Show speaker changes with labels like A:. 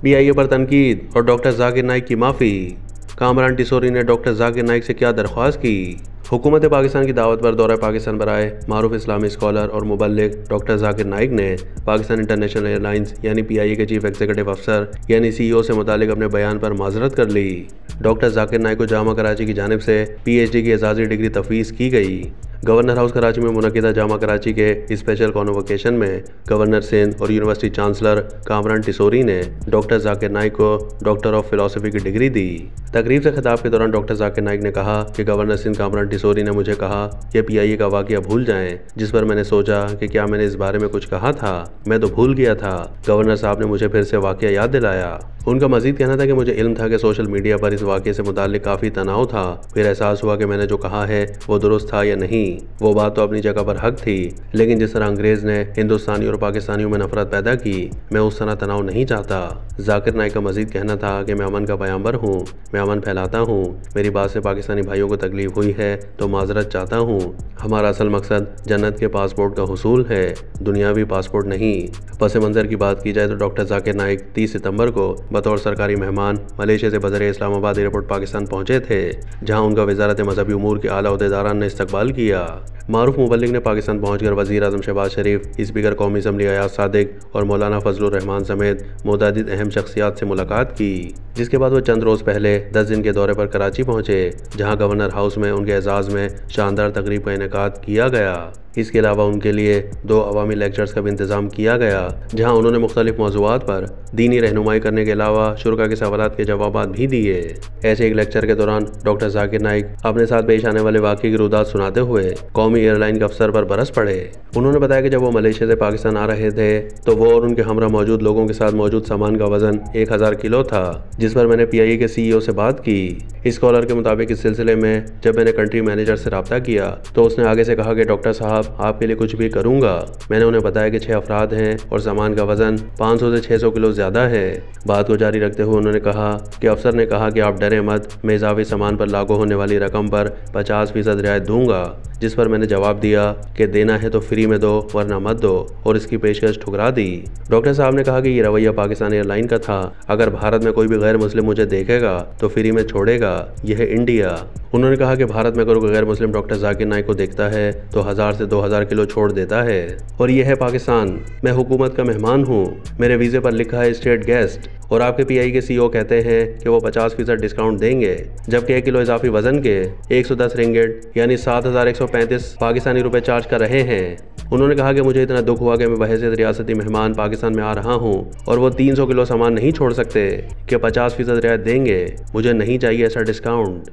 A: PIA पर तनकीद और डॉक्टर जाकिर नाइक की माफ़ी। कामरान टिसोरी ने डॉक्टर जाकिर नाइक से क्या दरख्वास्त की। हुकूमत पाकिस्तान की दावत पर दौरा पाकिस्तान पर आए मारूफ इस्लामी स्कॉलर और मुबल्लिग डॉक्टर जाकिर नाइक ने पाकिस्तान इंटरनेशनल एयरलाइंस यानी पीआईए के चीफ एग्जीक्यूटिव अफसर यानी सीईओ से मुतालिक अपने बयान पर माजरत कर ली। डॉक्टर जाकिर नाइक को जामा कराची की जानिब से पीएचडी की एजाज़ी डिग्री तफवीज़ की गई। गवर्नर हाउस कराची में मुनक़िदा जामा कराची के स्पेशल कॉन्वोकेशन में गवर्नर सिंध और यूनिवर्सिटी चांसलर कामरान टिसोरी ने डॉक्टर जाकिर नाइक को डॉक्टर ऑफ फिलॉसफी की डिग्री दी। तकरीब से खिताब के दौरान डॉक्टर जाकिर नाइक ने कहा कि गवर्नर सिंध कामरान टिसोरी ने मुझे कहा कि पीआईए का वाक़या भूल जाएं, जिस पर मैंने सोचा कि क्या मैंने इस बारे में कुछ कहा था। मैं तो भूल गया था। गवर्नर साहब ने मुझे फिर से वाक़या याद दिलाया। उनका मजीद कहना था कि मुझे इल्म था कि सोशल मीडिया पर इस वाक़े से मुताल्लिक काफ़ी तनाव था। फिर एहसास हुआ कि मैंने जो कहा है वो दुरुस्त था या नहीं। वो बात तो अपनी जगह पर हक थी, लेकिन जिस तरह अंग्रेज़ ने हिंदुस्तानी और पाकिस्तानियों में नफरत पैदा की, मैं उस तरह तनाव नहीं चाहता। जाकिर नाइक का मजीद कहना था कि मैं अमन का पैगंबर हूँ, मैं अमन फैलाता हूँ। मेरी बात से पाकिस्तानी भाइयों को तकलीफ हुई है तो माजरत चाहता हूँ। हमारा असल मकसद जन्नत के पासपोर्ट का हुसूल है, दुनियावी पासपोर्ट नहीं। पस मंज़र की बात की जाए तो डॉक्टर जाकिर नाइक 30 सितंबर को बतौर सरकारी मेहमान मलेशिया से बज़र इस्लामाबाद एयरपोर्ट पाकिस्तान पहुंचे थे, जहां उनका वज़ारत मजहबी उमूर के आला ओहदेदारान ने इस्तकबाल किया। मारूफ मुबल्लिग ने पाकिस्तान पहुंचकर वज़ीर आज़म शहबाज शरीफ, स्पीकर कौमी असम्बली अयाज सादिक और मौलाना फजलुर रहमान समेत मुतअद्दिद अहम शख्सियात से मुलाकात की, जिसके बाद वो चंद रोज़ पहले 10 दिन के दौरे पर कराची पहुंचे, जहां गवर्नर हाउस में उनके एजाज़ में शानदार तकरीब का इनेकाद किया गया। इसके अलावा उनके लिए 2 अवामी लेक्चर्स का भी इंतज़ाम किया गया, जहां उन्होंने मुख्तलिफ मौज़ूआत पर दीनी रहनुमाई करने के अलावा शुरा के सवालात के जवाबात भी दिए। ऐसे एक लेक्चर के दौरान डॉक्टर जाकिर नाइक अपने साथ पेश आने वाले वाक़े की रुदात सुनाते हुए कौमी एयरलाइन के अफसर पर बरस पड़े। उन्होंने बताया कि जब वो मलेशिया से पाकिस्तान आ रहे थे तो वो और उनके हमरा मौजूद लोगों के साथ मौजूद सामान का वजन 1000 किलो था, जिस पर मैंने पीआईए के सीईओ से बात की। इस स्कॉलर के मुताबिक इस सिलसिले में जब मैंने कंट्री मैनेजर से रब्ता किया तो उसने आगे से कहा कि डॉक्टर साहब आपके लिए कुछ भी करूंगा। मैंने उन्हें बताया कि 6 अफराद हैं और सामान का वजन 500 से 600 किलो ज़्यादा है। बात को जारी रखते हुए उन्होंने कहा कि अफसर ने कहा कि आप डरे मत, मैं इजाफी सामान पर लागू होने वाली रकम पर 50% रियायत दूंगा, जिस पर मैंने जवाब दिया कि देना है तो फ्री में दो वरना मत दो, और इसकी पेशकश ठुकरा दी। डॉक्टर साहब ने कहा कि ये रवैया पाकिस्तान एयरलाइन का था। अगर भारत में कोई भी गैर मुस्लिम मुझे देखेगा तो फ्री में छोड़ेगा, यह है इंडिया। उन्होंने कहा कि भारत में अगर कोई गैर मुस्लिम डॉक्टर जाकिर नाइक को देखता है तो 1000 से 2000 किलो छोड़ देता है, और यह है पाकिस्तान। मैं हुकूमत का मेहमान हूँ, मेरे वीज़े पर लिखा है स्टेट गेस्ट, और आपके पीआई के सीईओ कहते हैं कि वो 50% डिस्काउंट देंगे, जबकि 1 किलो इजाफी वजन के 110 रिंगिट यानी 7135 पाकिस्तानी रुपए चार्ज कर रहे हैं। उन्होंने कहा कि मुझे इतना दुख हुआ कि मैं बहैसियत रियासती मेहमान पाकिस्तान में आ रहा हूँ और वो 300 किलो सामान नहीं छोड़ सकते कि 50% रियायत देंगे। मुझे नहीं चाहिए ऐसा डिस्काउंट।